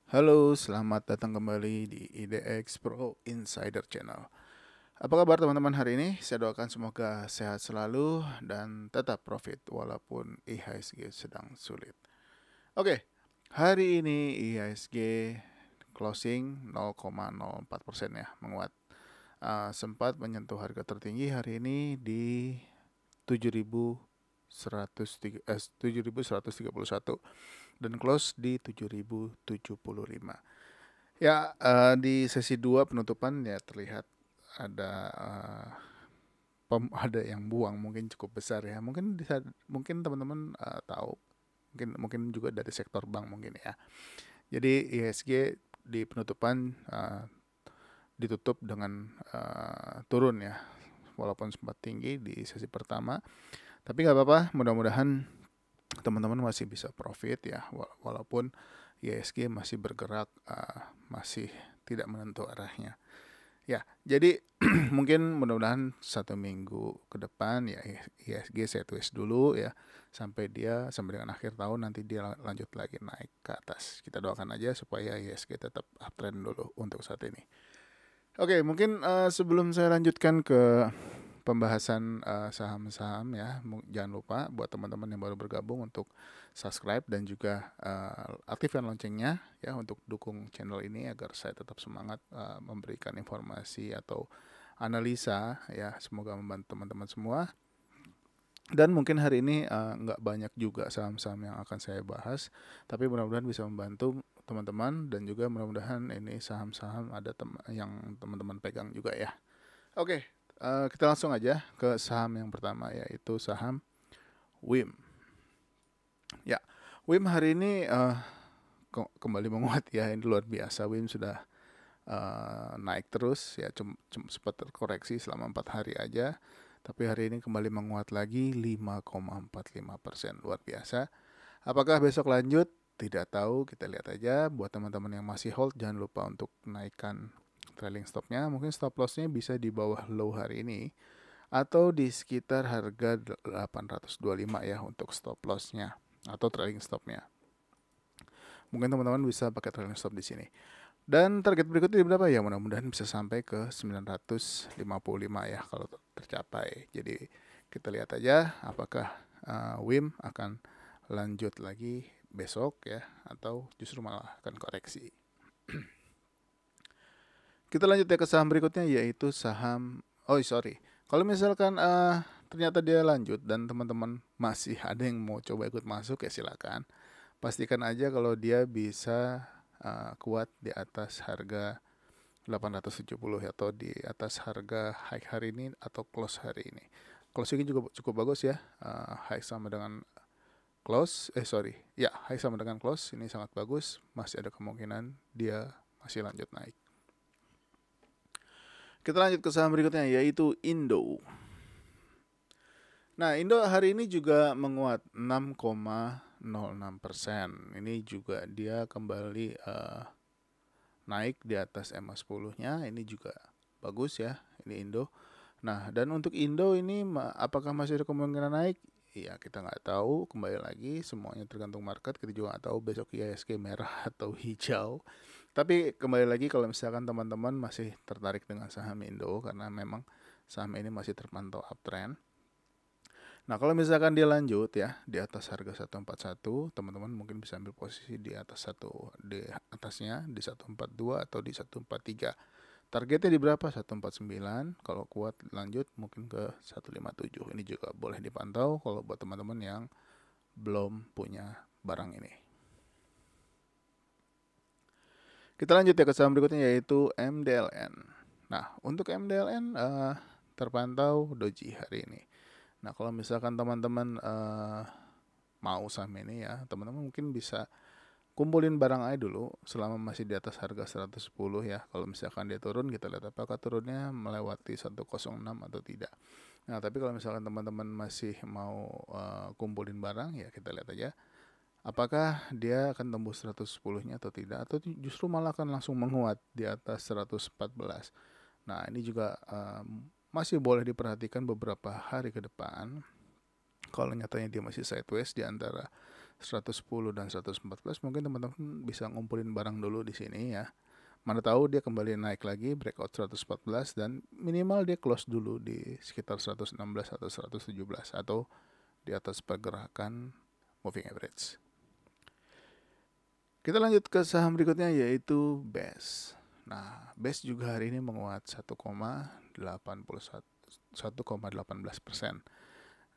Halo, selamat datang kembali di IDX Pro Insider Channel. Apa kabar teman-teman hari ini? Saya doakan semoga sehat selalu dan tetap profit walaupun IHSG sedang sulit. Oke, hari ini IHSG closing 0,04% ya, menguat. Sempat menyentuh harga tertinggi hari ini di 7.131 dan close di 7.075. Ya, di sesi 2 penutupan ya terlihat ada ada yang buang mungkin cukup besar ya. Mungkin teman-teman tahu, mungkin juga dari sektor bank mungkin ya. Jadi IHSG di penutupan ditutup dengan turun ya, walaupun sempat tinggi di sesi pertama. Tapi nggak apa-apa, mudah-mudahan teman-teman masih bisa profit ya, walaupun IHSG masih bergerak, masih tidak menentu arahnya. Ya, jadi mungkin mudah-mudahan 1 minggu ke depan ya IHSG sideways dulu ya, sampai dengan akhir tahun nanti dia lanjut lagi naik ke atas. Kita doakan aja supaya IHSG tetap uptrend dulu untuk saat ini. Oke, mungkin sebelum saya lanjutkan ke pembahasan saham-saham ya, jangan lupa buat teman-teman yang baru bergabung untuk subscribe dan juga aktifkan loncengnya ya untuk dukung channel ini agar saya tetap semangat memberikan informasi atau analisa ya, semoga membantu teman-teman semua. Dan mungkin hari ini nggak banyak juga saham-saham yang akan saya bahas, tapi mudah-mudahan bisa membantu teman-teman dan juga mudah-mudahan ini saham-saham ada yang teman-teman pegang juga ya. Oke, kita langsung aja ke saham yang pertama yaitu saham WIM. Ya, WIM hari ini kembali menguat ya, ini luar biasa. WIM sudah naik terus ya, sempat terkoreksi selama 4 hari aja. Tapi hari ini kembali menguat lagi 5,45%, luar biasa. Apakah besok lanjut? Tidak tahu, kita lihat aja. Buat teman-teman yang masih hold, jangan lupa untuk naikkan trailing stopnya. Mungkin stop lossnya bisa di bawah low hari ini atau di sekitar harga 825 ya untuk stop lossnya atau trailing stopnya. Mungkin teman-teman bisa pakai trailing stop di sini. Dan target berikutnya di berapa ya? Mudah-mudahan bisa sampai ke 955 ya kalau tercapai. Jadi kita lihat aja apakah WIM akan lanjut lagi besok ya atau justru malah akan koreksi. Kita lanjut ya ke saham berikutnya yaitu saham kalau misalkan ternyata dia lanjut dan teman-teman masih ada yang mau coba ikut masuk ya silakan. Pastikan aja kalau dia bisa kuat di atas harga 870 atau di atas harga high hari ini atau close hari ini. Close ini juga cukup bagus ya. High sama dengan close, high sama dengan close ini sangat bagus. Masih ada kemungkinan dia masih lanjut naik. Kita lanjut ke saham berikutnya yaitu Indo. Nah, Indo hari ini juga menguat 6,06%. Ini juga dia kembali naik di atas EMA 10-nya. Ini juga bagus ya, ini Indo. Nah, dan untuk Indo ini apakah masih ada kemungkinan naik? Ya, kita nggak tahu. Kembali lagi, semuanya tergantung market. Kita juga nggak tahu besok IHSG merah atau hijau. Tapi kembali lagi kalau misalkan teman-teman masih tertarik dengan saham Indo karena memang saham ini masih terpantau uptrend. Nah, kalau misalkan dia lanjut ya di atas harga 141, teman-teman mungkin bisa ambil posisi di atasnya di 142 atau di 143. Targetnya di berapa? 149. Kalau kuat lanjut mungkin ke 157. Ini juga boleh dipantau kalau buat teman-teman yang belum punya barang ini. Kita lanjut ya ke saham berikutnya yaitu MDLN. Nah, untuk MDLN terpantau doji hari ini. Nah, kalau misalkan teman-teman mau saham ini ya, teman-teman mungkin bisa kumpulin barang aja dulu selama masih di atas harga 110 ya. Kalau misalkan dia turun, kita lihat apakah turunnya melewati 106 atau tidak. Nah, tapi kalau misalkan teman-teman masih mau kumpulin barang ya, kita lihat aja apakah dia akan tembus 110-nya atau tidak, atau justru malah akan langsung menguat di atas 114. Nah, ini juga masih boleh diperhatikan beberapa hari ke depan. Kalau nyatanya dia masih sideways di antara 110 dan 114, mungkin teman-teman bisa ngumpulin barang dulu di sini ya. Mana tahu dia kembali naik lagi, breakout 114, dan minimal dia close dulu di sekitar 116 atau 117 atau di atas pergerakan moving average. Kita lanjut ke saham berikutnya yaitu BES. Nah, BES juga hari ini menguat 1,18%.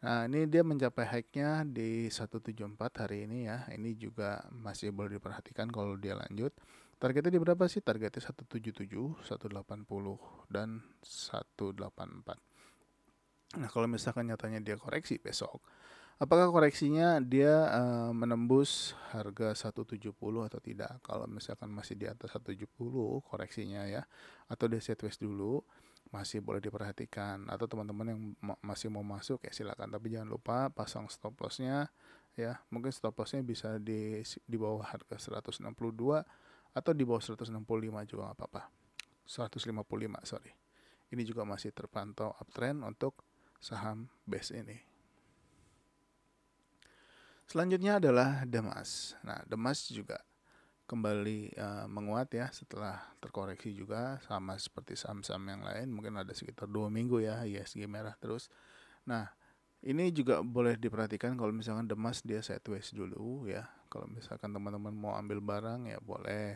Nah, ini dia mencapai high-nya di 174 hari ini ya. Ini juga masih boleh diperhatikan kalau dia lanjut. Targetnya di berapa sih? Targetnya 177, 180, dan 184. Nah, kalau misalkan nyatanya dia koreksi besok, apakah koreksinya dia menembus harga 170 atau tidak? Kalau misalkan masih di atas 170 koreksinya ya, atau dia sideways dulu, masih boleh diperhatikan. Atau teman-teman yang masih mau masuk ya silakan, tapi jangan lupa pasang stop lossnya ya. Mungkin stop lossnya bisa di bawah harga 162 atau di bawah 165 juga nggak apa-apa. 155 sorry. Ini juga masih terpantau uptrend untuk saham BES ini. Selanjutnya adalah Demas. Nah, Demas juga kembali menguat ya setelah terkoreksi juga, sama seperti saham-saham yang lain. Mungkin ada sekitar 2 minggu ya ISG merah terus. Nah, ini juga boleh diperhatikan kalau misalkan Demas dia sideways dulu ya. Kalau misalkan teman-teman mau ambil barang ya boleh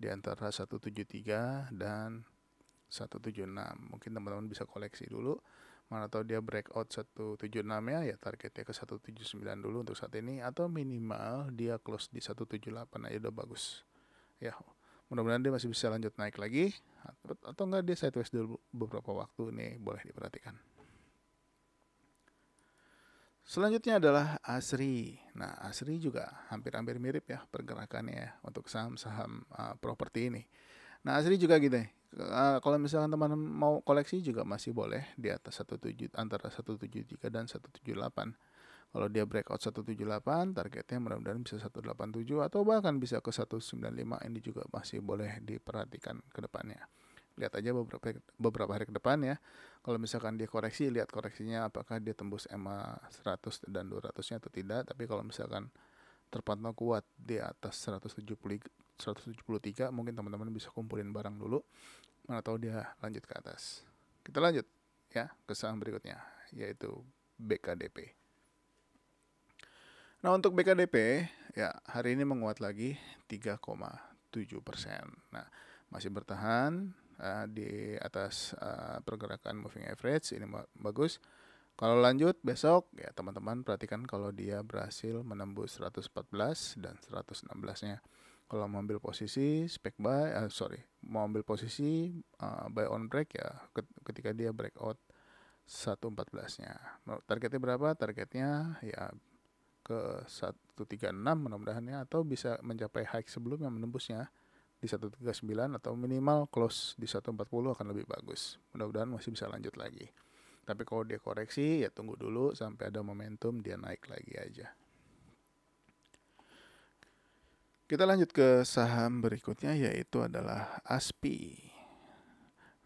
di antara 173 dan 176. Mungkin teman-teman bisa koleksi dulu. Mana tahu dia breakout 176 ya targetnya ke 179 dulu untuk saat ini, atau minimal dia close di 178 aja udah bagus ya. Mudah-mudahan dia masih bisa lanjut naik lagi, atau enggak dia sideways dulu beberapa waktu, nih boleh diperhatikan. Selanjutnya adalah ASRI. Nah, ASRI juga hampir-hampir mirip ya pergerakannya ya untuk saham-saham properti ini. Nah, ASRI juga gitu ya. Kalau misalkan teman-teman mau koleksi juga masih boleh di atas 17, antara 173 dan 178. Kalau dia breakout 178, targetnya mudah-mudahan bisa 187 atau bahkan bisa ke 195. Ini juga masih boleh diperhatikan ke depannya. Lihat aja beberapa hari ke depan ya. Kalau misalkan dia koreksi, lihat koreksinya apakah dia tembus EMA 100 dan 200-nya atau tidak. Tapi kalau misalkan terpantau kuat di atas 173, mungkin teman-teman bisa kumpulin barang dulu, mana tahu dia lanjut ke atas. Kita lanjut ya ke saham berikutnya yaitu BKDP. Nah, untuk BKDP ya hari ini menguat lagi 3,7%. Nah, masih bertahan di atas pergerakan moving average, ini bagus. Kalau lanjut besok ya teman-teman perhatikan kalau dia berhasil menembus 114 dan 116-nya. Kalau mau ambil posisi mau ambil posisi buy on break ya ketika dia breakout 114-nya. Targetnya berapa? Targetnya ya ke 136 mudah-mudahan ya, atau bisa mencapai high sebelumnya menembusnya di 139 atau minimal close di 140 akan lebih bagus. Mudah-mudahan masih bisa lanjut lagi. Tapi kalau dia koreksi ya tunggu dulu sampai ada momentum dia naik lagi aja. Kita lanjut ke saham berikutnya yaitu adalah ASPI.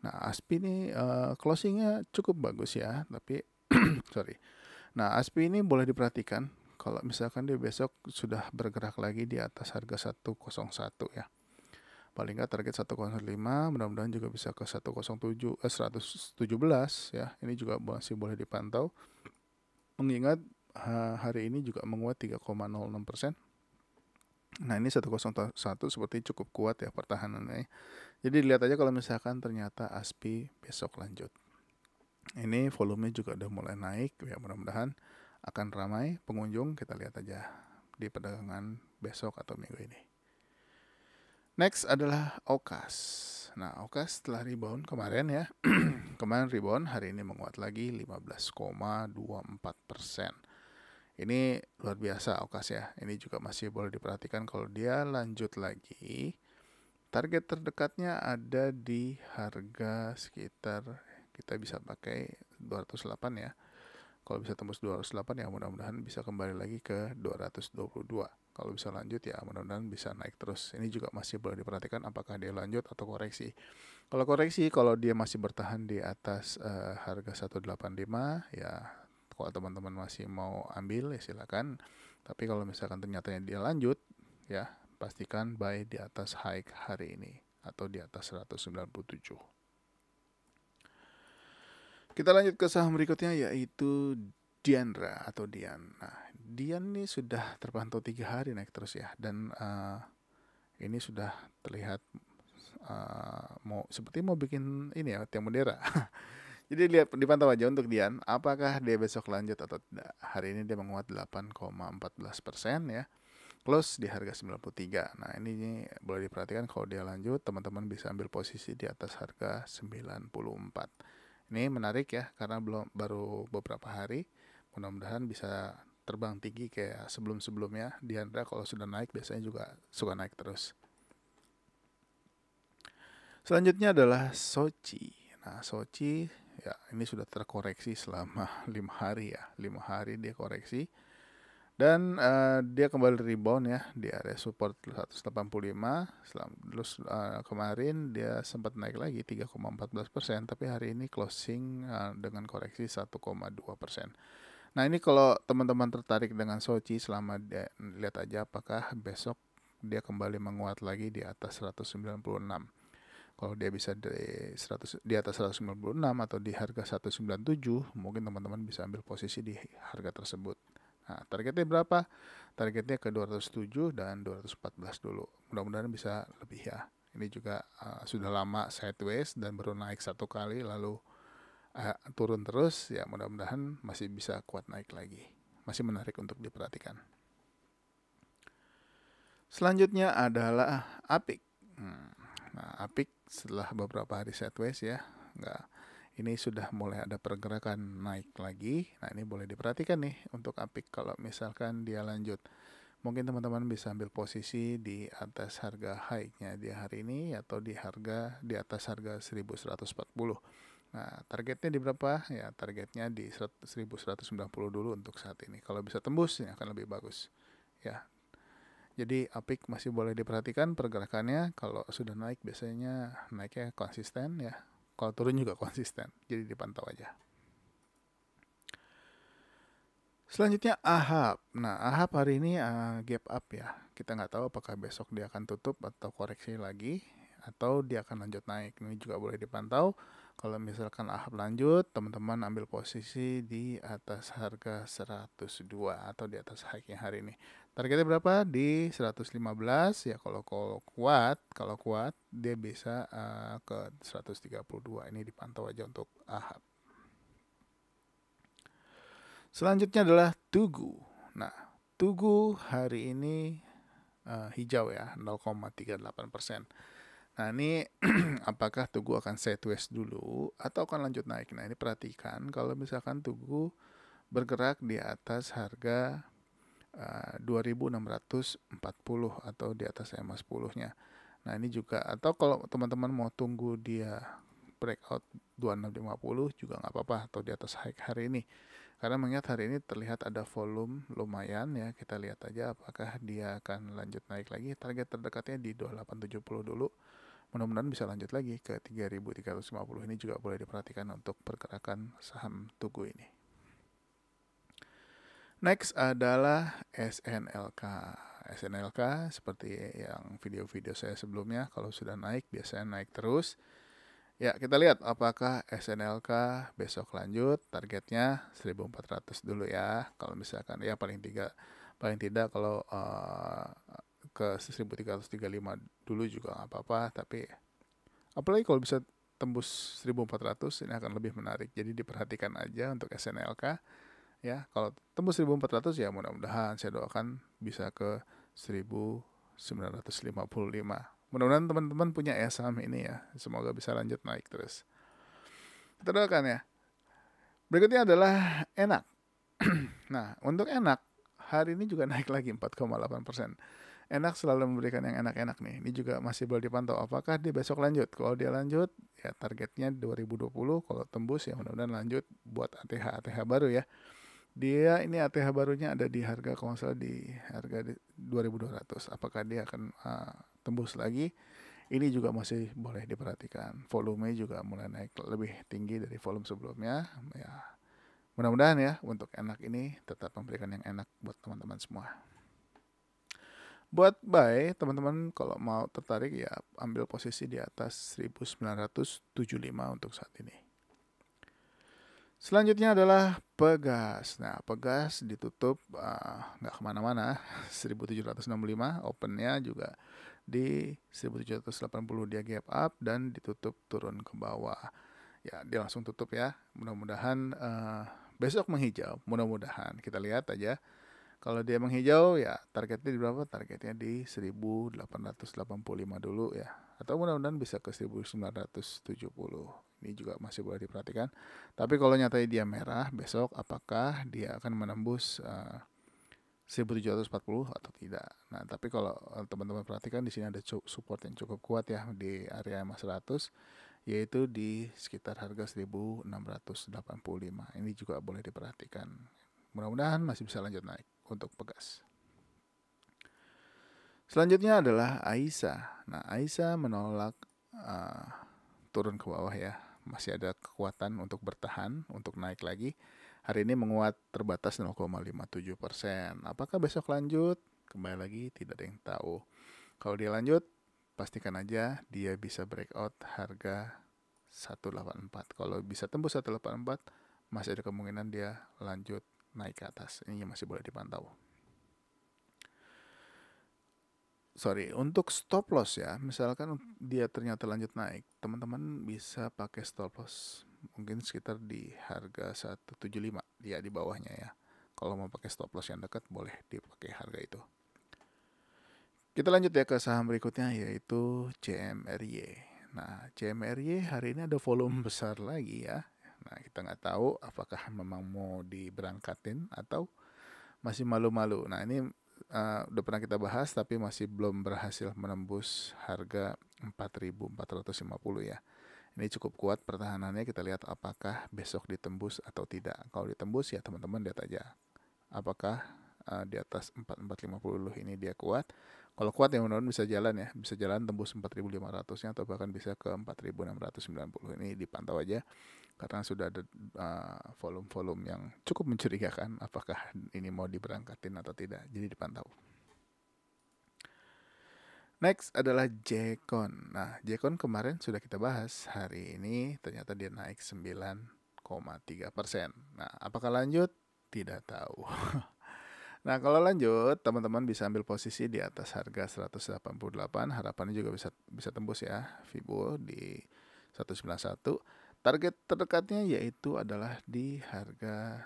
Nah, ASPI ini closingnya cukup bagus ya, tapi sorry. Nah, ASPI ini boleh diperhatikan kalau misalkan dia besok sudah bergerak lagi di atas harga 101 ya. Paling nggak target 105, mudah-mudahan juga bisa ke 117 ya. Ini juga masih boleh dipantau. Mengingat hari ini juga menguat 3,06%. Nah, ini 101 seperti cukup kuat ya pertahanannya. Jadi lihat aja kalau misalkan ternyata ASPI besok lanjut. Ini volume juga udah mulai naik ya, mudah-mudahan akan ramai pengunjung. Kita lihat aja di perdagangan besok atau minggu ini. Next adalah OCAS. Nah, OCAS setelah rebound kemarin ya. Kemarin rebound, hari ini menguat lagi 15,24%. Ini luar biasa OCAS ya. Ini juga masih boleh diperhatikan kalau dia lanjut lagi. Target terdekatnya ada di harga sekitar, kita bisa pakai 208 ya. Kalau bisa tembus 208 ya mudah-mudahan bisa kembali lagi ke 222. Kalau bisa lanjut ya mudah-mudahan bisa naik terus. Ini juga masih boleh diperhatikan apakah dia lanjut atau koreksi. Kalau koreksi, kalau dia masih bertahan di atas harga 185 ya, kalau teman-teman masih mau ambil ya silakan. Tapi kalau misalkan ternyata dia lanjut, ya pastikan buy di atas high hari ini atau di atas 197. Kita lanjut ke saham berikutnya yaitu Diandra atau Dian. Nah, Dian ini sudah terpantau 3 hari naik terus ya, dan ini sudah terlihat seperti mau bikin ini ya tiang bendera. Jadi lihat dipantau aja untuk Dian, apakah dia besok lanjut atau tidak. Hari ini dia menguat 8,14% ya. Close di harga 93. Nah, ini boleh diperhatikan kalau dia lanjut, teman-teman bisa ambil posisi di atas harga 94. Ini menarik ya, karena baru beberapa hari. Mudah-mudahan bisa terbang tinggi kayak sebelum-sebelumnya. Diandra kalau sudah naik biasanya juga suka naik terus. Selanjutnya adalah Soci. Nah, Soci ya ini sudah terkoreksi selama 5 hari ya. 5 hari dia koreksi. Dan dia kembali rebound ya di area support 185. Terus kemarin dia sempat naik lagi 3,14%, tapi hari ini closing dengan koreksi 1,2%. Nah, ini kalau teman-teman tertarik dengan Soci, selama dia lihat aja apakah besok dia kembali menguat lagi di atas 196. Kalau dia bisa di atas 196 atau di harga 197, mungkin teman-teman bisa ambil posisi di harga tersebut. Nah, targetnya berapa? Targetnya ke 207 dan 214 dulu. Mudah-mudahan bisa lebih ya. Ini juga sudah lama sideways dan baru naik satu kali lalu turun terus. Ya, mudah-mudahan masih bisa kuat naik lagi. Masih menarik untuk diperhatikan. Selanjutnya adalah Apik. Nah, Apik setelah beberapa hari sideways ya, ini sudah mulai ada pergerakan naik lagi. Nah, ini boleh diperhatikan nih untuk Apik kalau misalkan dia lanjut. Mungkin teman-teman bisa ambil posisi di atas harga high-nya di hari ini atau di atas harga 1140. Nah, targetnya di berapa? Ya, targetnya di 1190 dulu untuk saat ini. Kalau bisa tembus ya akan lebih bagus. Ya. Jadi Apik masih boleh diperhatikan pergerakannya. Kalau sudah naik biasanya naiknya konsisten ya. Kalau turun juga konsisten. Jadi dipantau aja. Selanjutnya AHAP. Nah, AHAP hari ini gap up ya. Kita nggak tahu apakah besok dia akan tutup atau koreksi lagi, atau dia akan lanjut naik. Ini juga boleh dipantau. Kalau misalkan AHAP lanjut, teman-teman ambil posisi di atas harga 102 atau di atas high-nya hari ini. Targetnya berapa? Di 115 ya. Kalau kuat dia bisa ke 132. Ini dipantau aja untuk AHAP. Selanjutnya adalah Tugu. Nah, Tugu hari ini hijau ya, 0,38%. Nah, ini apakah Tugu akan sideways dulu atau akan lanjut naik? Nah, ini perhatikan kalau misalkan Tugu bergerak di atas harga 2640 atau di atas EMA 10-nya. Nah, ini juga, atau kalau teman-teman mau tunggu dia breakout 2650 juga nggak apa-apa, atau di atas high hari ini. Karena mengingat hari ini terlihat ada volume lumayan ya, kita lihat aja apakah dia akan lanjut naik lagi. Target terdekatnya di 2870 dulu. Mudah-mudahan bisa lanjut lagi ke 3350. Ini juga boleh diperhatikan untuk pergerakan saham Tugu ini. Next adalah SNLK. SNLK seperti yang video-video saya sebelumnya, kalau sudah naik biasanya naik terus. Ya, kita lihat apakah SNLK besok lanjut. Targetnya 1400 dulu ya. Kalau misalkan ya paling tidak kalau ke 1335 dulu juga nggak apa-apa. Tapi apalagi kalau bisa tembus 1400 ini akan lebih menarik. Jadi diperhatikan aja untuk SNLK ya. Kalau tembus 1400 ya mudah-mudahan saya doakan bisa ke 1955. Mudah-mudahan teman-teman punya saham ini ya. Semoga bisa lanjut naik terus. Kita doakan ya. Berikutnya adalah Enak. Nah, untuk Enak, hari ini juga naik lagi 4,8%. Enak selalu memberikan yang enak-enak nih. Ini juga masih boleh dipantau. Apakah dia besok lanjut? Kalau dia lanjut, ya targetnya 2020. Kalau tembus ya mudah-mudahan lanjut buat ATH baru ya. Dia ini ATH barunya ada di harga, kalau nggak salah di harga 2200. Apakah dia akan tembus lagi? Ini juga masih boleh diperhatikan. Volume juga mulai naik lebih tinggi dari volume sebelumnya. Ya, Mudah-mudahan ya untuk enak ini tetap memberikan yang enak buat teman-teman semua. Buat buy, teman-teman kalau mau tertarik ya ambil posisi di atas 1975 untuk saat ini. Selanjutnya adalah Pegas. Nah, Pegas ditutup nggak kemana-mana, 1765, opennya juga di 1780, dia gap up dan ditutup turun ke bawah. Ya, dia langsung tutup ya. Mudah-mudahan besok menghijau. Mudah-mudahan kita lihat aja. Kalau dia menghijau ya targetnya di berapa? Targetnya di 1885 dulu ya. Atau mudah-mudahan bisa ke 1970. Ini juga masih boleh diperhatikan. Tapi kalau nyatanya dia merah besok, apakah dia akan menembus 1740 atau tidak? Nah, tapi kalau teman-teman perhatikan di sini ada support yang cukup kuat ya di area EMA 100, yaitu di sekitar harga 1685. Ini juga boleh diperhatikan. Mudah-mudahan masih bisa lanjut naik untuk Pegas. Selanjutnya adalah Aisyah. Nah, Aisyah menolak turun ke bawah ya. Masih ada kekuatan untuk bertahan, untuk naik lagi. Hari ini menguat terbatas 0,57%. Apakah besok lanjut? Kembali lagi tidak ada yang tahu. Kalau dia lanjut, pastikan aja dia bisa breakout harga 184. Kalau bisa tembus 184, masih ada kemungkinan dia lanjut naik ke atas. Ini masih boleh dipantau. Untuk stop loss ya, misalkan dia ternyata lanjut naik, teman-teman bisa pakai stop loss mungkin sekitar di harga 175, ya di bawahnya ya. Kalau mau pakai stop loss yang dekat boleh dipakai harga itu. Kita lanjut ya ke saham berikutnya yaitu CMRY. Nah, CMRY hari ini ada volume besar lagi ya. Nah, kita nggak tahu apakah memang mau diberangkatin atau masih malu-malu. Nah, ini udah pernah kita bahas tapi masih belum berhasil menembus harga 4.450 ya. Ini cukup kuat pertahanannya, kita lihat apakah besok ditembus atau tidak. Kalau ditembus ya teman-teman lihat aja apakah di atas 4450 ini dia kuat. Kalau kuat ya mudah-mudahan bisa jalan ya, bisa jalan tembus 4500-nya atau bahkan bisa ke 4690. Ini dipantau aja karena sudah ada volume-volume yang cukup mencurigakan apakah ini mau diberangkatin atau tidak, jadi dipantau. Next adalah Jekon. Nah, Jekon kemarin sudah kita bahas, hari ini ternyata dia naik 9,3%. Nah, apakah lanjut? Tidak tahu. Nah, kalau lanjut, teman-teman bisa ambil posisi di atas harga 188, harapannya juga bisa tembus ya, Fibo di 191. Target terdekatnya yaitu adalah di harga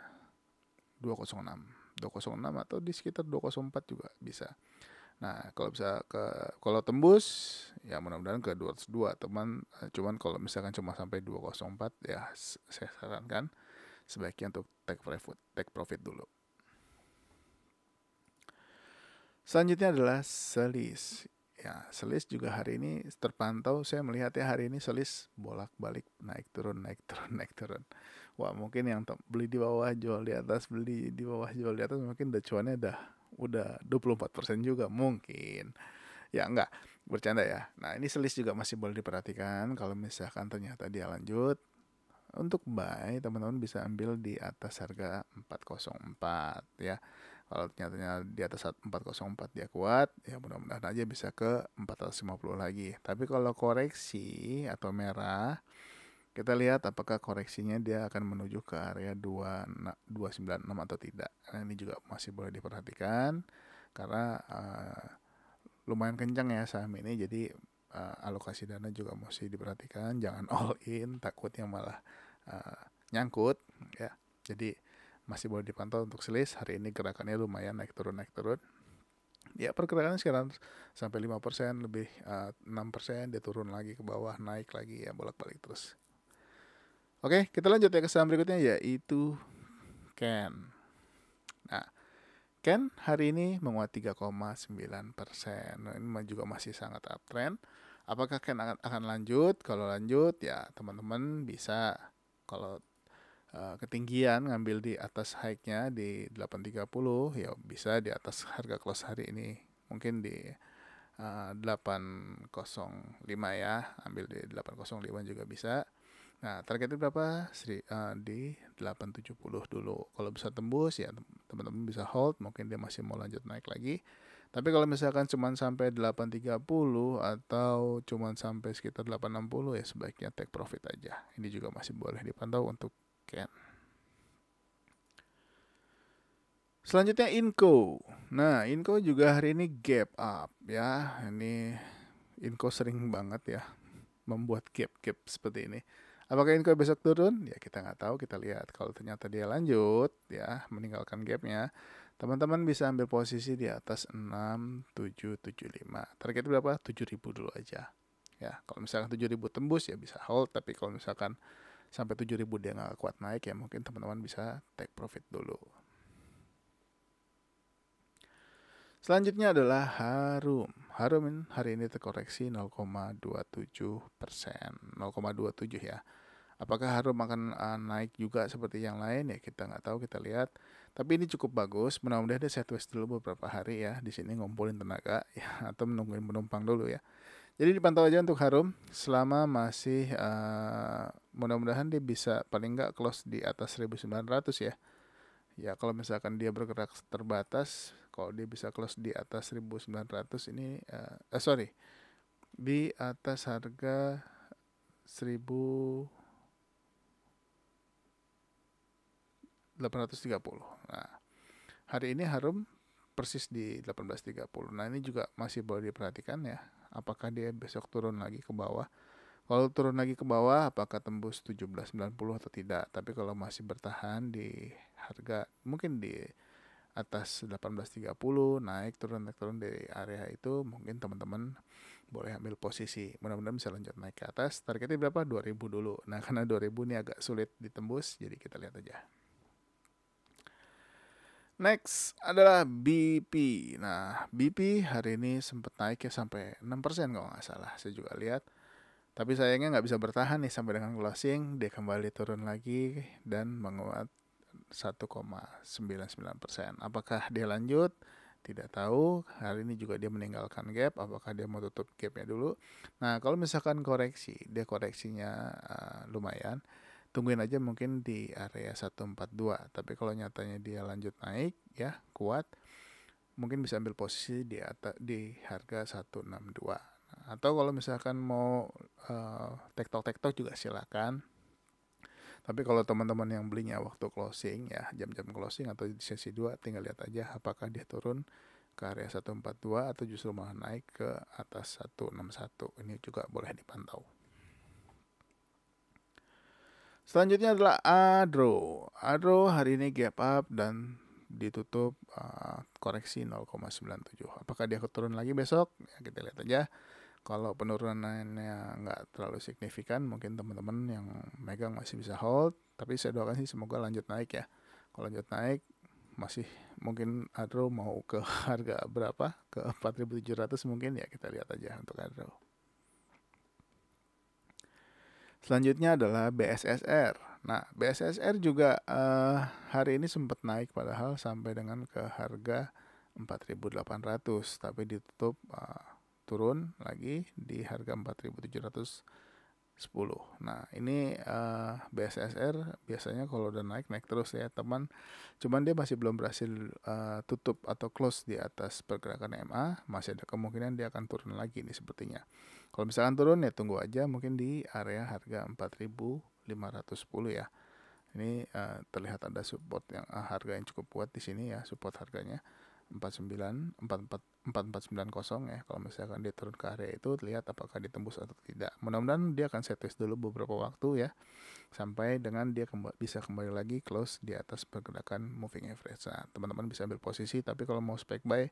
206 atau di sekitar 204 juga bisa. Nah, kalau tembus ya mudah-mudahan ke 202 teman. Cuman kalau misalkan cuma sampai 204 ya saya sarankan sebaiknya untuk take profit dulu. Selanjutnya adalah Selis. Ya, Selis juga hari ini terpantau, saya melihat ya hari ini Selis bolak-balik naik turun. Wah, mungkin yang beli di bawah jual di atas, beli di bawah jual di atas, mungkin cuannya udah 24% juga mungkin. Ya enggak, bercanda ya. Nah, ini Selis juga masih boleh diperhatikan kalau misalkan ternyata dia lanjut. Untuk buy, teman-teman bisa ambil di atas harga 404 ya. Kalau ternyata di atas 404 dia kuat, ya mudah-mudahan aja bisa ke 450 lagi. Tapi kalau koreksi atau merah, kita lihat apakah koreksinya dia akan menuju ke area 296 atau tidak. Nah, ini juga masih boleh diperhatikan karena lumayan kencang ya saham ini, jadi alokasi dana juga mesti diperhatikan, jangan all in, takutnya malah nyangkut ya. Jadi masih boleh dipantau untuk Selis. Hari ini gerakannya lumayan naik turun. Ya, pergerakannya sekarang sampai 5% lebih, 6% dia turun lagi ke bawah, naik lagi ya, bolak-balik terus. Oke, kita lanjut ya ke saham berikutnya yaitu Ken. Nah, Ken hari ini menguat 3,9%. Nah, ini juga masih sangat uptrend. Apakah Ken akan lanjut? Kalau lanjut ya teman-teman bisa, kalau ketinggian ngambil di atas high-nya di 830 ya bisa di atas harga close hari ini, mungkin di 805 ya, ambil di 805 juga bisa. Nah, targetnya berapa? Di 870 dulu. Kalau bisa tembus ya teman-teman bisa hold, mungkin dia masih mau lanjut naik lagi. Tapi kalau misalkan cuma sampai 830 atau cuma sampai sekitar 860 ya sebaiknya take profit aja. Ini juga masih boleh dipantau untuk Ken. Selanjutnya Inco. Nah, Inco juga hari ini gap up ya. Ini Inco sering banget ya membuat gap-gap seperti ini. Apakah Inco besok turun? Ya kita nggak tahu, kita lihat. Kalau ternyata dia lanjut ya meninggalkan gapnya, teman-teman bisa ambil posisi di atas 6775. Target berapa? 7000 dulu aja. Ya, kalau misalkan 7000 tembus ya bisa hold, tapi kalau misalkan sampai 7000 dia nggak kuat naik ya mungkin teman-teman bisa take profit dulu. Selanjutnya adalah Harum. Harum hari ini terkoreksi 0,27%, 0,27 ya. Apakah Harum akan naik juga seperti yang lain ya kita nggak tahu, kita lihat. Tapi ini cukup bagus. Mudah-mudahan dia sideways dulu beberapa hari ya. Di sini ngumpulin tenaga ya atau menungguin penumpang dulu ya. Jadi dipantau aja untuk Harum selama masih mudah-mudahan dia bisa paling nggak close di atas 1900 ya. Ya kalau misalkan dia bergerak terbatas, kalau dia bisa close di atas 1900 ini di atas harga 1830. Nah, hari ini Harum persis di 1830. Nah, ini juga masih boleh diperhatikan ya. Apakah dia besok turun lagi ke bawah? Kalau turun lagi ke bawah, apakah tembus 1790 atau tidak? Tapi kalau masih bertahan di harga mungkin di atas 1830, naik turun dari area itu, mungkin teman-teman boleh ambil posisi. Mudah-mudahan bisa lanjut naik ke atas. Targetnya berapa? 2000 dulu. Nah, karena 2000 ini agak sulit ditembus, jadi kita lihat aja. Next adalah BP. Nah, BP hari ini sempat naik ya sampai 6% kalau nggak salah. Saya juga lihat. Tapi sayangnya nggak bisa bertahan nih sampai dengan closing. Dia kembali turun lagi dan menguat 1,99%. Apakah dia lanjut? Tidak tahu. Hari ini juga dia meninggalkan gap. Apakah dia mau tutup gapnya dulu? Nah, kalau misalkan koreksi, dia koreksinya lumayan. Tungguin aja mungkin di area 142. Tapi kalau nyatanya dia lanjut naik ya, kuat, mungkin bisa ambil posisi di harga 162. Atau kalau misalkan mau tektok juga silakan. Tapi kalau teman-teman yang belinya waktu closing ya, jam-jam closing atau di sesi 2, tinggal lihat aja apakah dia turun ke area 142 atau justru malah naik ke atas 161. Ini juga boleh dipantau. Selanjutnya adalah Adro. Adro hari ini gap up dan ditutup koreksi 0,97. Apakah dia turun lagi besok? Ya, kita lihat aja. Kalau penurunannya nggak terlalu signifikan, mungkin teman-teman yang megang masih bisa hold. Tapi saya doakan sih semoga lanjut naik ya. Kalau lanjut naik, masih mungkin Adro mau ke harga berapa? Ke 4.700 mungkin ya, kita lihat aja untuk Adro. Selanjutnya adalah BSSR. Nah, BSSR juga hari ini sempat naik padahal sampai dengan ke harga 4.800, tapi ditutup turun lagi di harga 4.710. Nah, ini BSSR biasanya kalau udah naik terus ya teman. Cuman dia masih belum berhasil tutup atau close di atas pergerakan MA. Masih ada kemungkinan dia akan turun lagi nih sepertinya. Kalau misalkan turun ya tunggu aja mungkin di area harga 4.510 ya. Ini terlihat ada support yang harga yang cukup kuat di sini ya, support harganya 4490 ya. Kalau misalkan dia turun ke area itu, lihat apakah ditembus atau tidak. Mudah-mudahan dia akan settles dulu beberapa waktu ya, sampai dengan dia bisa kembali lagi close di atas pergerakan moving average. Nah, teman-teman bisa ambil posisi, tapi kalau mau spec buy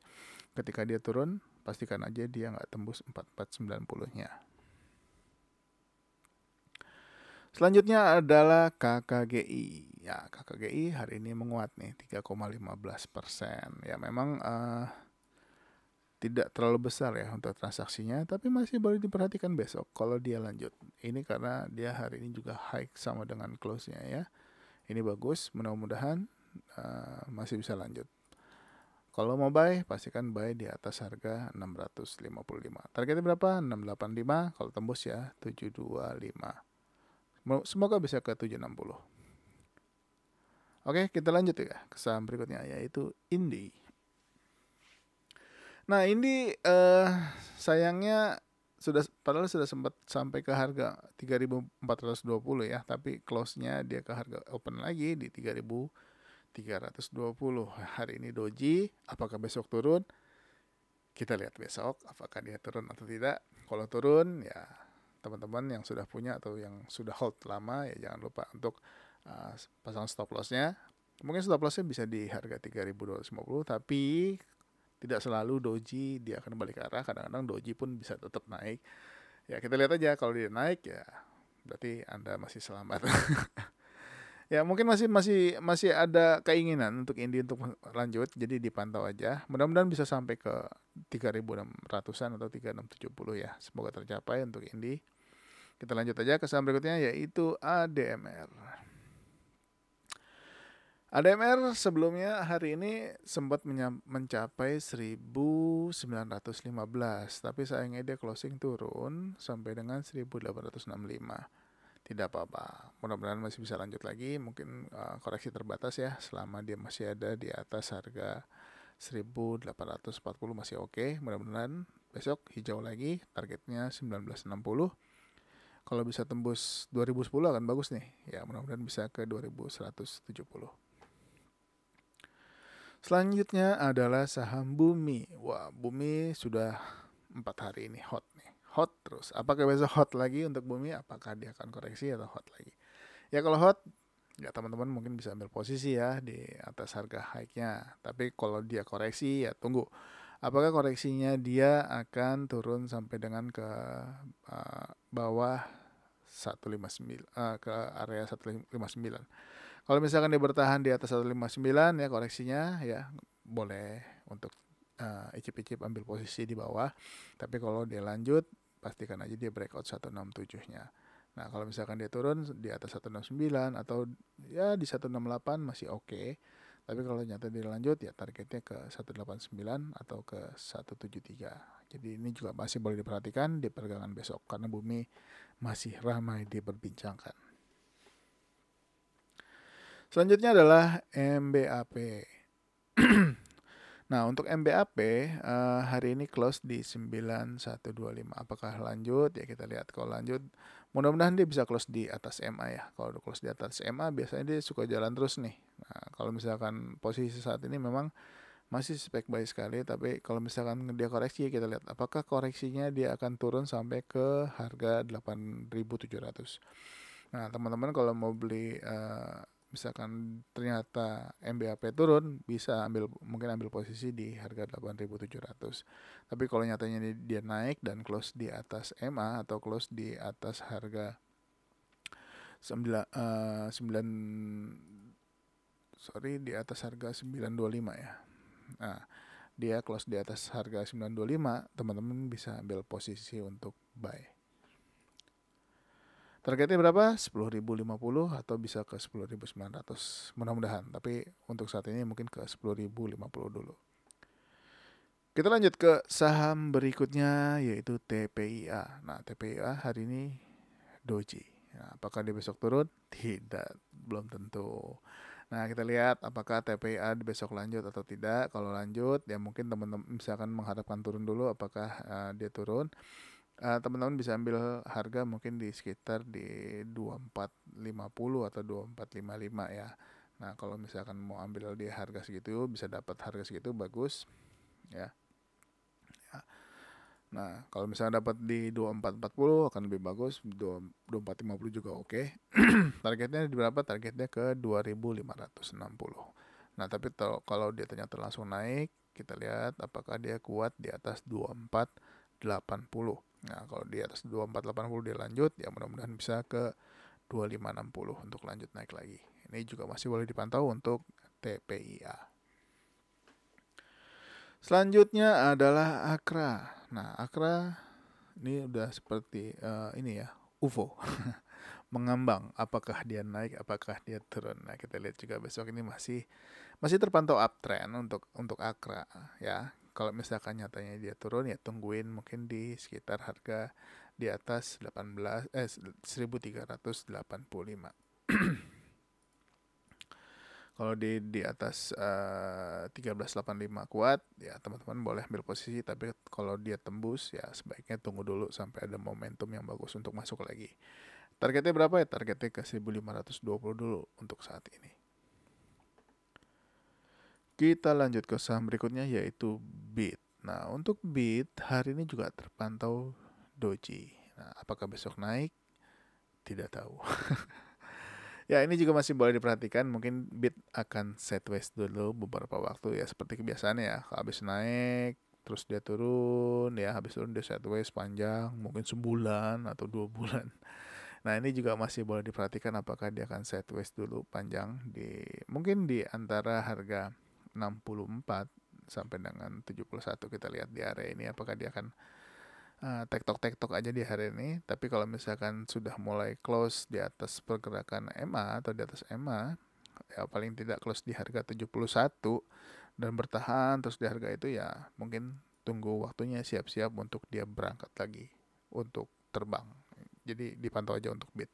ketika dia turun, pastikan aja dia nggak tembus 4490-nya. Selanjutnya adalah KKGI. Ya, KKGI hari ini menguat nih 3,15%. Ya, memang tidak terlalu besar ya untuk transaksinya, tapi masih boleh diperhatikan besok kalau dia lanjut. Ini karena dia hari ini juga high sama dengan close-nya ya. Ini bagus, mudah-mudahan masih bisa lanjut. Kalau mau buy, pastikan buy di atas harga 655. Targetnya berapa? 685, kalau tembus ya 725. Semoga bisa ke 760. Oke, kita lanjut ya ke saham berikutnya, yaitu Indi. Nah, Indi sayangnya padahal sudah sempat sampai ke harga 3.420 ya, tapi close-nya dia ke harga open lagi di 3.320. Hari ini doji, apakah besok turun? Kita lihat besok apakah dia turun atau tidak. Kalau turun ya teman-teman yang sudah punya atau yang sudah hold lama ya jangan lupa untuk pasang stop loss-nya. Mungkin stop loss-nya bisa di harga 3.250, tapi tidak selalu doji dia akan balik ke arah. Kadang-kadang doji pun bisa tetap naik. Ya kita lihat aja, kalau dia naik ya berarti Anda masih selamat. Ya mungkin masih ada keinginan untuk Indi untuk lanjut, jadi dipantau aja. Mudah-mudahan bisa sampai ke 3.600-an atau 3.670 ya. Semoga tercapai untuk Indi. Kita lanjut aja ke saham berikutnya, yaitu ADMR. ADMR sebelumnya hari ini sempat mencapai 1915, tapi sayangnya dia closing turun sampai dengan 1865. Tidak apa-apa, mudah-mudahan masih bisa lanjut lagi. Mungkin koreksi terbatas ya, selama dia masih ada di atas harga 1840 masih oke. Mudah-mudahan besok hijau lagi, targetnya 1960. Kalau bisa tembus 2010 akan bagus nih ya, mudah-mudahan bisa ke 2170. Selanjutnya adalah saham Bumi. Wah, Bumi sudah 4 hari ini hot nih. Hot terus. Apakah besok hot lagi untuk Bumi? Apakah dia akan koreksi atau hot lagi? Ya kalau hot, ya teman-teman mungkin bisa ambil posisi ya di atas harga high-nya. Tapi kalau dia koreksi ya tunggu. Apakah koreksinya dia akan turun sampai dengan ke bawah 159, ke area 159. Kalau misalkan dia bertahan di atas 159 ya koreksinya ya boleh untuk icip-icip ambil posisi di bawah. Tapi kalau dia lanjut pastikan aja dia breakout 167-nya. Nah, kalau misalkan dia turun di atas 169 atau ya di 168 masih oke. Tapi kalau nyata dia lanjut ya targetnya ke 189 atau ke 173. Jadi ini juga masih boleh diperhatikan di perdagangan besok karena Bumi masih ramai diperbincangkan. Selanjutnya adalah MBAP. Nah, untuk MBAP hari ini close di 9125. Apakah lanjut? Ya kita lihat. Kalau lanjut, mudah-mudahan dia bisa close di atas MA ya. Kalau udah close di atas MA, biasanya dia suka jalan terus nih. Nah, kalau misalkan posisi saat ini memang masih spek buy sekali, tapi kalau misalkan dia koreksi, kita lihat apakah koreksinya dia akan turun sampai ke harga 8.700. Nah, teman-teman kalau mau beli misalkan ternyata MBAP turun, bisa mungkin ambil posisi di harga 8.700. Tapi kalau nyatanya dia naik dan close di atas MA atau close di atas harga 9 di atas harga 925 ya. Nah, dia close di atas harga 925, teman-teman bisa ambil posisi untuk buy. Targetnya berapa? 10.050 atau bisa ke 10.900 mudah-mudahan. Tapi untuk saat ini mungkin ke 10.050 dulu. Kita lanjut ke saham berikutnya yaitu TPIA. Nah, TPIA hari ini doji. Nah, apakah dia besok turun? Tidak, belum tentu. Nah, kita lihat apakah TPIA besok lanjut atau tidak. Kalau lanjut, ya mungkin teman-teman misalkan mengharapkan turun dulu, apakah dia turun. Teman-teman bisa ambil harga mungkin di sekitar di 2450 atau 2455 ya. Nah, kalau misalkan mau ambil di harga segitu, bisa dapat harga segitu bagus ya. Nah, kalau misalnya dapat di 2440 akan lebih bagus, 2450 juga oke. Targetnya di berapa? Targetnya ke 2560. Nah, tapi kalau dia ternyata langsung naik, kita lihat apakah dia kuat di atas 2480. Nah, kalau di atas 2480 dia lanjut, ya mudah-mudahan bisa ke 2560 untuk lanjut naik lagi. Ini juga masih boleh dipantau untuk TPIA. Selanjutnya adalah Akra. Nah, Akra ini udah seperti ini ya, UFO. Mengambang, apakah dia naik, apakah dia turun. Nah, kita lihat juga besok ini masih terpantau uptrend untuk Akra ya. Kalau misalkan nyatanya dia turun ya tungguin mungkin di sekitar harga di atas 1385. Kalau di atas 1385 kuat, ya teman-teman boleh ambil posisi, tapi kalau dia tembus ya sebaiknya tunggu dulu sampai ada momentum yang bagus untuk masuk lagi. Targetnya berapa ya? Targetnya ke 1520 dulu untuk saat ini. Kita lanjut ke saham berikutnya yaitu BIT. Nah, untuk BIT hari ini juga terpantau doji. Nah, apakah besok naik? Tidak tahu. Ya, ini juga masih boleh diperhatikan. Mungkin BIT akan sideways dulu beberapa waktu ya, seperti kebiasaannya ya. Habis naik, terus dia turun ya, habis turun dia sideways panjang, mungkin sebulan atau 2 bulan. Nah, ini juga masih boleh diperhatikan apakah dia akan sideways dulu panjang mungkin di antara harga 64 sampai dengan 71. Kita lihat di area ini apakah dia akan tektok-tektok aja di hari ini. Tapi kalau misalkan sudah mulai close di atas pergerakan EMA atau di atas EMA, ya paling tidak close di harga 71 dan bertahan terus di harga itu, ya mungkin tunggu waktunya, siap-siap untuk dia berangkat lagi untuk terbang. Jadi dipantau aja untuk BIT.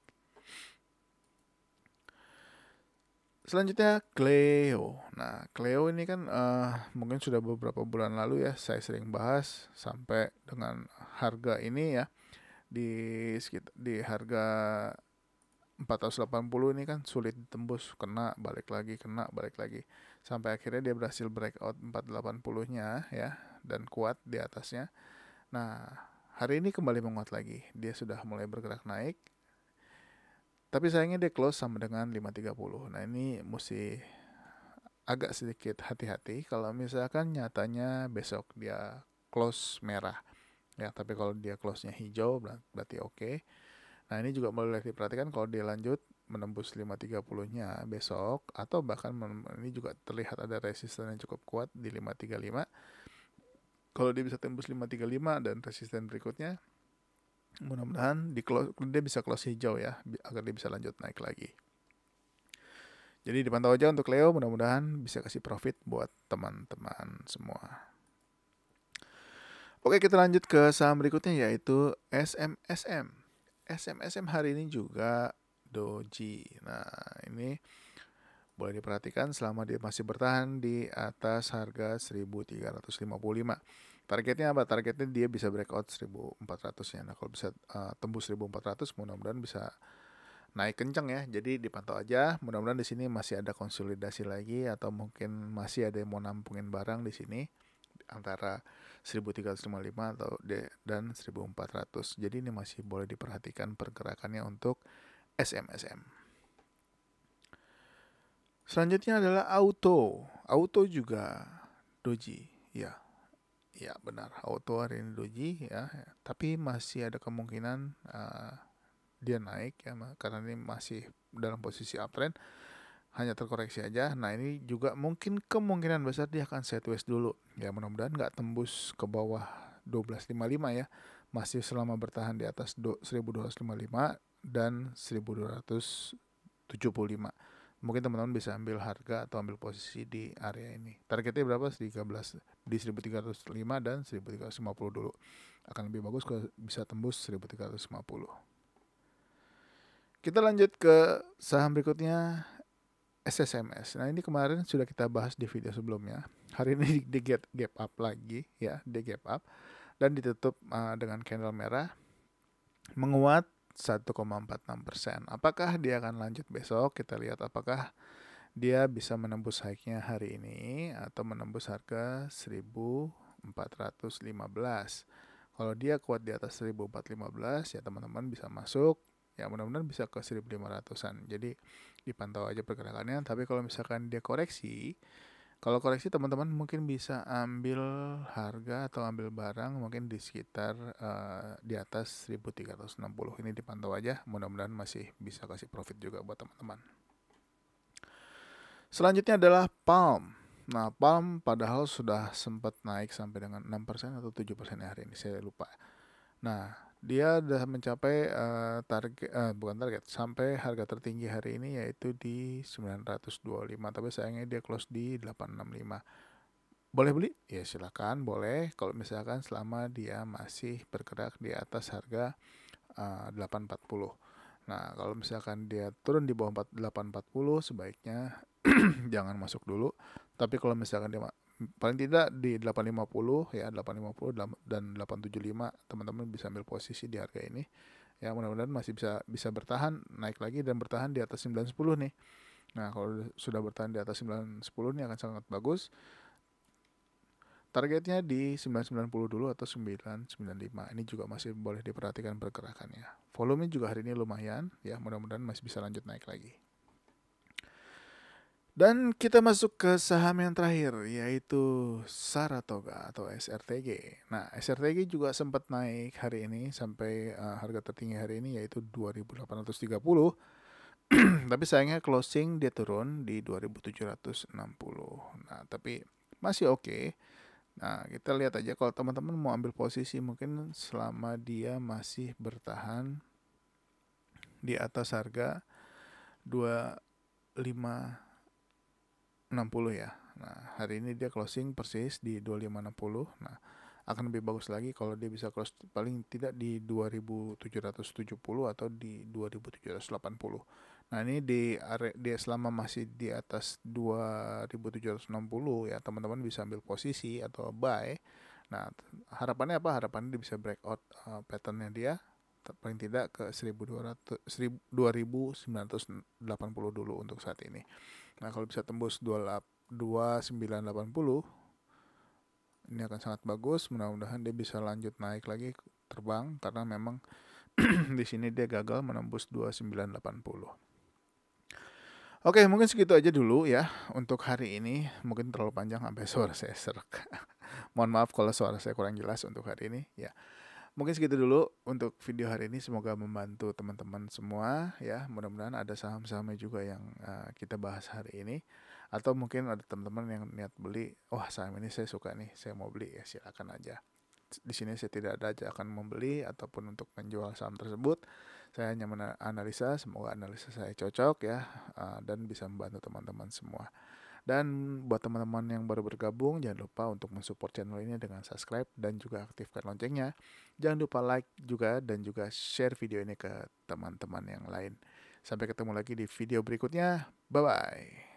Selanjutnya Cleo. Nah, Cleo ini kan mungkin sudah beberapa bulan lalu ya saya sering bahas sampai dengan harga ini ya di harga 480 ini kan sulit ditembus, kena balik lagi sampai akhirnya dia berhasil breakout 480-nya ya dan kuat di atasnya. Nah, hari ini kembali menguat lagi. Dia sudah mulai bergerak naik. Tapi sayangnya dia close sama dengan 530. Nah, ini mesti agak sedikit hati-hati kalau misalkan nyatanya besok dia close merah. Ya, tapi kalau dia close-nya hijau berarti oke. Nah, ini juga boleh diperhatikan kalau dia lanjut menembus 530-nya besok, atau bahkan ini juga terlihat ada resisten yang cukup kuat di 535. Kalau dia bisa tembus 535 dan resisten berikutnya, mudah-mudahan dia bisa close hijau ya, agar dia bisa lanjut naik lagi. Jadi dipantau aja untuk Leo, mudah-mudahan bisa kasih profit buat teman-teman semua. Oke, kita lanjut ke saham berikutnya yaitu SMSM. SMSM hari ini juga doji. Nah, ini boleh diperhatikan selama dia masih bertahan di atas harga 1355. Targetnya apa? Targetnya dia bisa breakout 1400 ya. Nah, kalau bisa tembus 1400, mudah-mudahan bisa naik kencang ya. Jadi dipantau aja. Mudah-mudahan di sini masih ada konsolidasi lagi, atau mungkin masih ada yang mau nampungin barang di sini antara 1355 dan 1400. Jadi ini masih boleh diperhatikan pergerakannya untuk SMSM. Selanjutnya adalah auto. Auto juga doji. Ya benar. Auto hari ini doji ya. Tapi masih ada kemungkinan dia naik ya, karena ini masih dalam posisi uptrend. Hanya terkoreksi aja. Nah, ini juga mungkin kemungkinan besar dia akan sideways dulu. Ya, mudah-mudahan nggak tembus ke bawah 1255 ya. Masih selama bertahan di atas 1255 dan 1275. Mungkin teman-teman bisa ambil harga atau ambil posisi di area ini. Targetnya berapa? 13 di 1305 dan 1350 dulu. Akan lebih bagus kalau bisa tembus 1350. Kita lanjut ke saham berikutnya, SSMS. Nah, ini kemarin sudah kita bahas di video sebelumnya. Hari ini di gap up lagi ya, di gap up dan ditutup dengan candle merah, menguat 1,46%. Apakah dia akan lanjut besok? Kita lihat apakah dia bisa menembus high-nya hari ini atau menembus harga 1415. Kalau dia kuat di atas 1415 ya teman-teman bisa masuk. Ya mudah-mudahan bisa ke 1500-an. Jadi dipantau aja pergerakannya. Tapi kalau misalkan dia koreksi, kalau koreksi teman-teman mungkin bisa ambil harga atau ambil barang mungkin di sekitar di atas 1360. Ini dipantau aja, mudah-mudahan masih bisa kasih profit juga buat teman-teman. Selanjutnya adalah Palm. Nah, Palm padahal sudah sempat naik sampai dengan 6% atau 7% hari ini, saya lupa. Nah, dia sudah mencapai sampai harga tertinggi hari ini yaitu di 925, tapi sayangnya dia close di 865. boleh beli? Ya silakan, boleh. Kalau misalkan selama dia masih bergerak di atas harga 840. Nah, kalau misalkan dia turun di bawah 840 sebaiknya jangan masuk dulu. Tapi kalau misalkan dia paling tidak di 850 ya, 850 dan 875 teman-teman bisa ambil posisi di harga ini. Ya, mudah-mudahan masih bisa bisa bertahan naik lagi dan bertahan di atas 910 nih. Nah, kalau sudah bertahan di atas 910 ini akan sangat bagus. Targetnya di 990 dulu atau 995. Ini juga masih boleh diperhatikan pergerakannya. Volume juga hari ini lumayan ya, mudah-mudahan masih bisa lanjut naik lagi. Dan kita masuk ke saham yang terakhir yaitu Saratoga atau SRTG. Nah, SRTG juga sempat naik hari ini sampai harga tertinggi hari ini yaitu 2.830. Tapi sayangnya closing dia turun di 2.760. Nah, tapi masih oke. Nah, kita lihat aja kalau teman-teman mau ambil posisi mungkin selama dia masih bertahan di atas harga 2560 ya. Nah, hari ini dia closing persis di 2560. Nah, akan lebih bagus lagi kalau dia bisa close paling tidak di 2770 atau di 2780. Nah, ini di area dia selama masih di atas 2760 ya, teman-teman bisa ambil posisi atau buy. Nah, harapannya apa? Harapannya dia bisa breakout patternnya dia paling tidak ke 1200 2980 dulu untuk saat ini. Nah, kalau bisa tembus 2980 ini akan sangat bagus. Mudah-mudahan dia bisa lanjut naik lagi terbang karena memang di sini dia gagal menembus 2980. Oke, mungkin segitu aja dulu ya untuk hari ini. Mungkin terlalu panjang sampai suara saya serak. Mohon maaf kalau suara saya kurang jelas untuk hari ini ya. Mungkin segitu dulu untuk video hari ini. Semoga membantu teman-teman semua ya. Mudah-mudahan ada saham-sahamnya juga yang kita bahas hari ini. Atau mungkin ada teman-teman yang niat beli, wah saham ini saya suka nih, saya mau beli ya silakan aja. Di sini saya tidak ada ajakan membeli ataupun untuk menjual saham tersebut. Saya hanya menganalisa, semoga analisa saya cocok ya dan bisa membantu teman-teman semua. Dan buat teman-teman yang baru bergabung, jangan lupa untuk mensupport channel ini dengan subscribe dan juga aktifkan loncengnya. Jangan lupa like juga dan juga share video ini ke teman-teman yang lain. Sampai ketemu lagi di video berikutnya. Bye-bye.